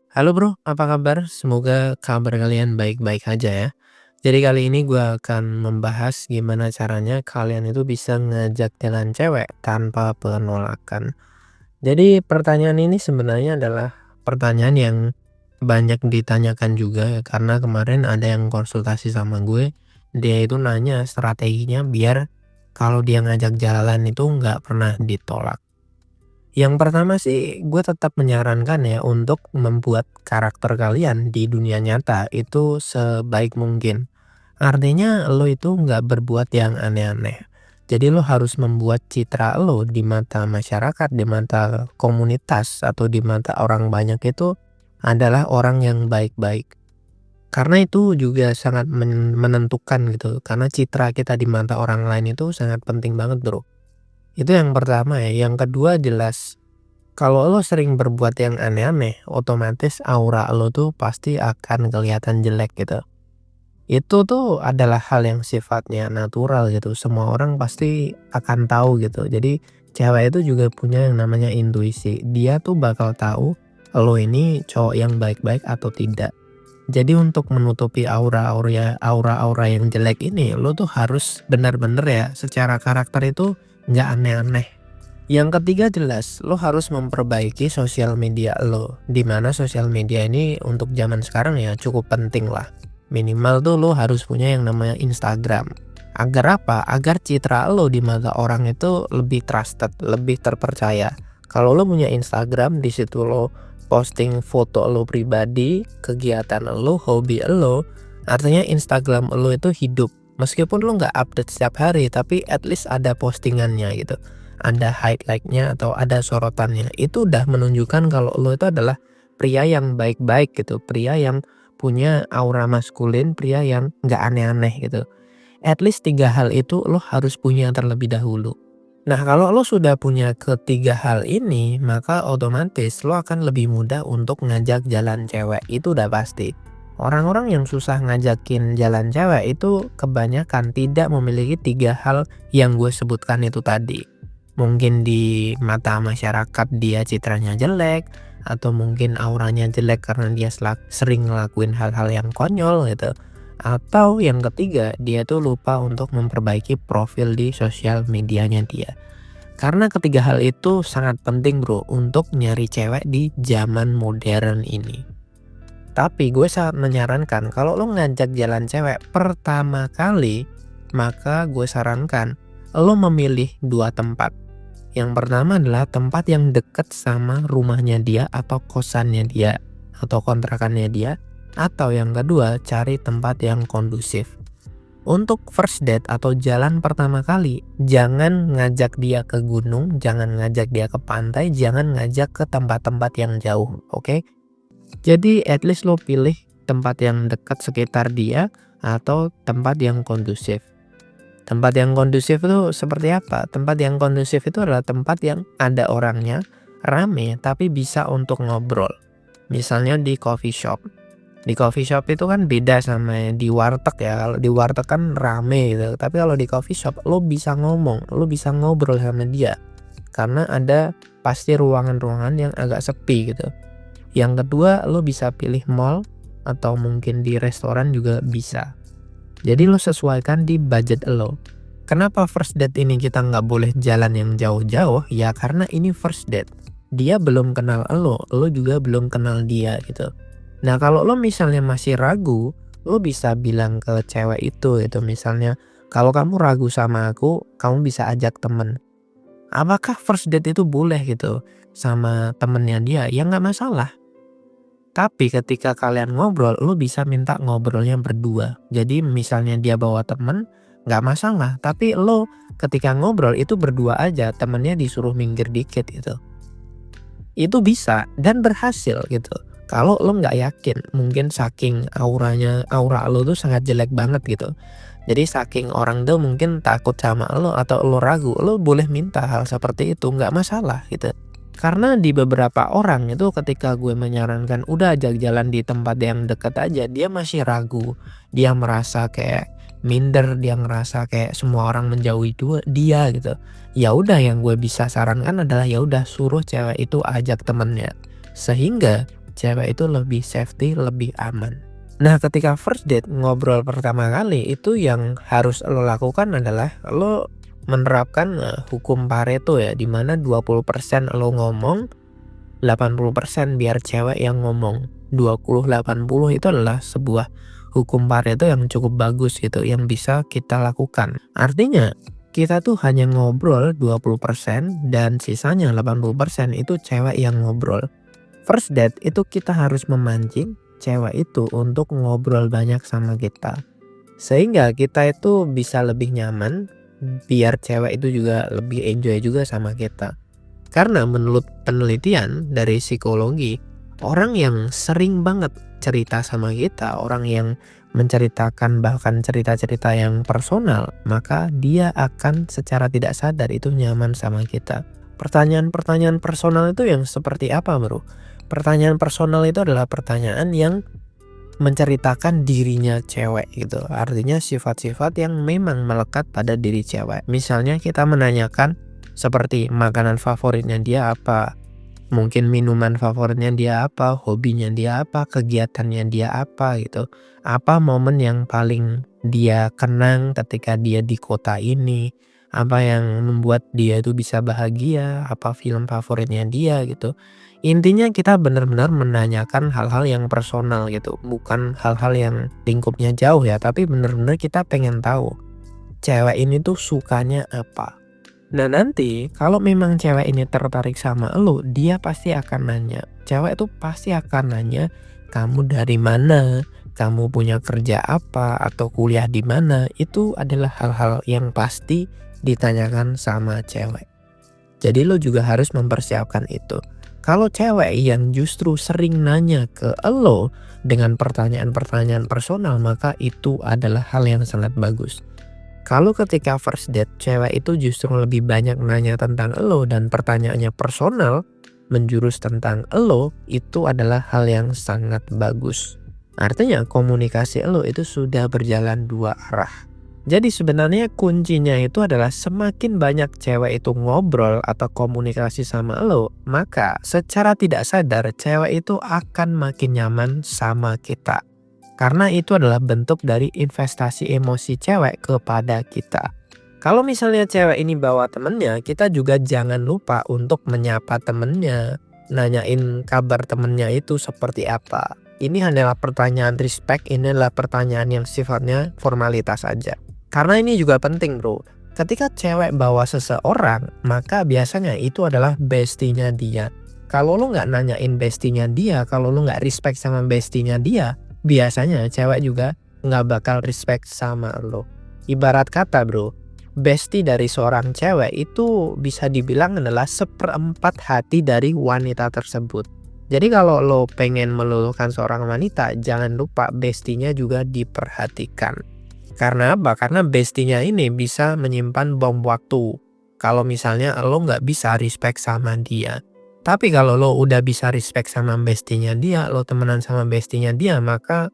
Halo Bro, apa kabar? Semoga kabar kalian baik-baik aja ya. Jadi kali ini gue akan membahas gimana caranya kalian itu bisa ngajak jalan cewek tanpa penolakan. Jadi pertanyaan ini sebenarnya adalah pertanyaan yang banyak ditanyakan juga ya, karena kemarin ada yang konsultasi sama gue. Dia itu nanya strateginya biar kalau dia ngajak jalan itu nggak pernah ditolak. Yang pertama sih, gue tetap menyarankan ya untuk membuat karakter kalian di dunia nyata itu sebaik mungkin. Artinya lo itu nggak berbuat yang aneh-aneh. Jadi lo harus membuat citra lo di mata masyarakat, di mata komunitas, atau di mata orang banyak itu adalah orang yang baik-baik. Karena itu juga sangat menentukan gitu. Karena citra kita di mata orang lain itu sangat penting banget bro. Itu yang pertama ya. Yang kedua jelas kalau lo sering berbuat yang aneh-aneh, otomatis aura lo tuh pasti akan kelihatan jelek gitu. Itu tuh adalah hal yang sifatnya natural gitu. Semua orang pasti akan tahu gitu. Jadi cewek itu juga punya yang namanya intuisi. Dia tuh bakal tahu lo ini cowok yang baik-baik atau tidak. Jadi untuk menutupi aura-aura yang jelek ini, lo tuh harus benar-benar ya secara karakter itu nggak aneh-aneh. Yang ketiga jelas, lo harus memperbaiki sosial media lo. Dimana sosial media ini untuk zaman sekarang ya cukup penting lah. Minimal tuh lo harus punya yang namanya Instagram. Agar apa? Agar citra lo di mata orang itu lebih trusted, lebih terpercaya. Kalau lo punya Instagram, di situ lo posting foto lo pribadi, kegiatan lo, hobi lo, artinya Instagram lo itu hidup. Meskipun lo nggak update setiap hari, tapi at least ada postingannya gitu, ada highlight-nya atau ada sorotannya. Itu udah menunjukkan kalau lo itu adalah pria yang baik-baik gitu, pria yang punya aura maskulin, pria yang nggak aneh-aneh gitu. At least 3 hal itu lo harus punya terlebih dahulu. Nah, kalau lo sudah punya ketiga hal ini, maka otomatis lo akan lebih mudah untuk ngajak jalan cewek, itu udah pasti. Orang-orang yang susah ngajakin jalan cewek itu kebanyakan tidak memiliki 3 hal yang gue sebutkan itu tadi. Mungkin di mata masyarakat dia citranya jelek, atau mungkin auranya jelek karena dia sering ngelakuin hal-hal yang konyol gitu. Atau yang ketiga, dia tuh lupa untuk memperbaiki profil di sosial medianya dia. Karena ketiga hal itu sangat penting bro untuk nyari cewek di zaman modern ini. Tapi gue sangat menyarankan kalau lo ngajak jalan cewek pertama kali, maka gue sarankan lo memilih dua tempat. Yang pertama adalah tempat yang dekat sama rumahnya dia atau kosannya dia atau kontrakannya dia. Atau yang kedua cari tempat yang kondusif. Untuk first date atau jalan pertama kali, jangan ngajak dia ke gunung, jangan ngajak dia ke pantai, jangan ngajak ke tempat-tempat yang jauh, oke? Jadi at least lo pilih tempat yang dekat sekitar dia atau tempat yang kondusif. Tempat yang kondusif itu seperti apa? Tempat yang kondusif itu adalah tempat yang ada orangnya, rame, tapi bisa untuk ngobrol. Misalnya di coffee shop. Di coffee shop itu kan beda sama di warteg ya. Kalau di warteg kan rame gitu. Tapi kalau di coffee shop lo bisa ngomong, lo bisa ngobrol sama dia. Karena ada pasti ruangan-ruangan yang agak sepi gitu. Yang kedua lo bisa pilih mall atau mungkin di restoran juga bisa. Jadi lo sesuaikan di budget lo. Kenapa first date ini kita nggak boleh jalan yang jauh-jauh? Ya karena ini first date. Dia belum kenal lo juga belum kenal dia gitu. Nah kalau lo misalnya masih ragu, lo bisa bilang ke cewek itu gitu. Misalnya kalau kamu ragu sama aku, kamu bisa ajak temen. Apakah first date itu boleh gitu sama temennya dia? Ya nggak masalah. Tapi ketika kalian ngobrol, lo bisa minta ngobrolnya berdua. Jadi misalnya dia bawa temen, nggak masalah. Tapi lo ketika ngobrol itu berdua aja, temennya disuruh minggir dikit gitu. Itu bisa dan berhasil gitu. Kalau lo nggak yakin, mungkin saking aura lo tuh sangat jelek banget gitu. Jadi saking orang tuh mungkin takut sama lo atau lo ragu, lo boleh minta hal seperti itu, nggak masalah gitu. Karena di beberapa orang itu ketika gue menyarankan udah ajak jalan di tempat yang dekat aja, dia masih ragu. Dia merasa kayak minder, dia ngerasa kayak semua orang menjauhi dia gitu. Ya udah yang gue bisa sarankan adalah ya udah suruh cewek itu ajak temennya. Sehingga cewek itu lebih safety, lebih aman. Nah, ketika first date ngobrol pertama kali itu yang harus lo lakukan adalah lo menerapkan hukum Pareto ya, di mana 20% lo ngomong, 80% biar cewek yang ngomong. 20-80 itu adalah sebuah hukum Pareto yang cukup bagus gitu, yang bisa kita lakukan. Artinya kita tuh hanya ngobrol 20% dan sisanya 80% itu cewek yang ngobrol. First date itu kita harus memancing cewek itu untuk ngobrol banyak sama kita. Sehingga kita itu bisa lebih nyaman, biar cewek itu juga lebih enjoy juga sama kita. Karena menurut penelitian dari psikologi, orang yang sering banget cerita sama kita, orang yang menceritakan bahkan cerita-cerita yang personal, maka dia akan secara tidak sadar itu nyaman sama kita. Pertanyaan-pertanyaan personal itu yang seperti apa, bro? Pertanyaan personal itu adalah pertanyaan yang menceritakan dirinya cewek gitu. Artinya sifat-sifat yang memang melekat pada diri cewek. Misalnya kita menanyakan seperti makanan favoritnya dia apa, mungkin minuman favoritnya dia apa, hobinya dia apa, kegiatannya dia apa gitu. Apa momen yang paling dia kenang ketika dia di kota ini, apa yang membuat dia itu bisa bahagia, apa film favoritnya dia gitu. Intinya kita benar-benar menanyakan hal-hal yang personal gitu, bukan hal-hal yang lingkupnya jauh ya, tapi benar-benar kita pengen tahu cewek ini tuh sukanya apa. Nah, nanti kalau memang cewek ini tertarik sama elu, dia pasti akan nanya. Cewek tuh pasti akan nanya, kamu dari mana? Kamu punya kerja apa? Atau kuliah di mana? Itu adalah hal-hal yang pasti ditanyakan sama cewek. Jadi lo juga harus mempersiapkan itu. Kalau cewek yang justru sering nanya ke elo dengan pertanyaan-pertanyaan personal, maka itu adalah hal yang sangat bagus. Kalau ketika first date cewek itu justru lebih banyak nanya tentang elo dan pertanyaannya personal, menjurus tentang elo, itu adalah hal yang sangat bagus. Artinya komunikasi elo itu sudah berjalan dua arah. Jadi sebenarnya kuncinya itu adalah semakin banyak cewek itu ngobrol atau komunikasi sama elo, maka secara tidak sadar cewek itu akan makin nyaman sama kita. Karena itu adalah bentuk dari investasi emosi cewek kepada kita. Kalau misalnya cewek ini bawa temennya, kita juga jangan lupa untuk menyapa temennya, nanyain kabar temennya itu seperti apa. Ini adalah pertanyaan respect, ini adalah pertanyaan yang sifatnya formalitas saja. Karena ini juga penting, bro. Ketika cewek bawa seseorang, maka biasanya itu adalah bestinya dia. Kalau lo nggak nanyain bestinya dia, kalau lo nggak respect sama bestinya dia, biasanya cewek juga nggak bakal respect sama lo. Ibarat kata, bro, bestie dari seorang cewek itu bisa dibilang adalah 1/4 hati dari wanita tersebut. Jadi kalau lo pengen meluluhkan seorang wanita, jangan lupa bestinya juga diperhatikan. Karena apa? Karena bestinya ini bisa menyimpan bom waktu. Kalau misalnya lo nggak bisa respect sama dia. Tapi kalau lo udah bisa respect sama bestinya dia, lo temenan sama bestinya dia, maka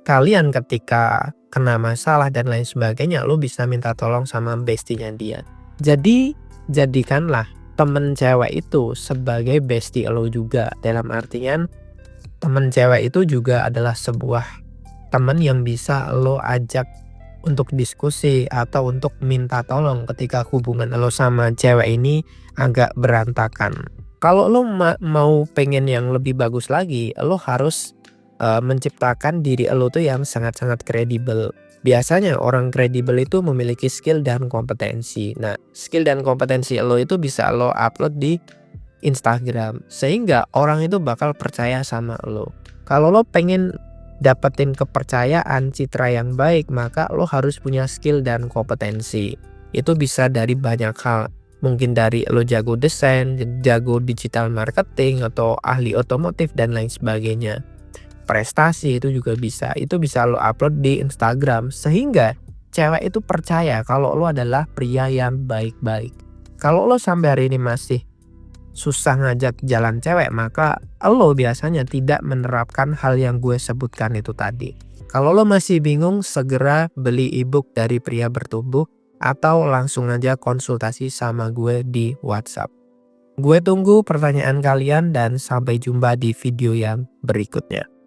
kalian ketika kena masalah dan lain sebagainya, lo bisa minta tolong sama bestinya dia. Jadi jadikanlah temen cewek itu sebagai bestie lo juga. Dalam artian temen cewek itu juga adalah sebuah temen yang bisa lo ajak untuk diskusi atau untuk minta tolong ketika hubungan lo sama cewek ini agak berantakan. Kalau lo mau pengen yang lebih bagus lagi, lo harus menciptakan diri lo tuh yang sangat-sangat kredibel. Biasanya orang kredibel itu memiliki skill dan kompetensi. Nah, skill dan kompetensi lo itu bisa lo upload di Instagram, sehingga orang itu bakal percaya sama lo. Kalau lo pengen dapetin kepercayaan, citra yang baik, maka lo harus punya skill dan kompetensi. Itu bisa dari banyak hal. Mungkin dari lo jago desain, jago digital marketing, atau ahli otomotif dan lain sebagainya. Prestasi itu juga bisa. Itu bisa lo upload di Instagram sehingga cewek itu percaya kalau lo adalah pria yang baik-baik. Kalau lo sampai hari ini masih susah ngajak jalan cewek, maka lo biasanya tidak menerapkan hal yang gue sebutkan itu tadi. Kalau lo masih bingung, segera beli ebook dari Pria Bertumbuh atau langsung aja konsultasi sama gue di WhatsApp. Gue tunggu pertanyaan kalian dan sampai jumpa di video yang berikutnya.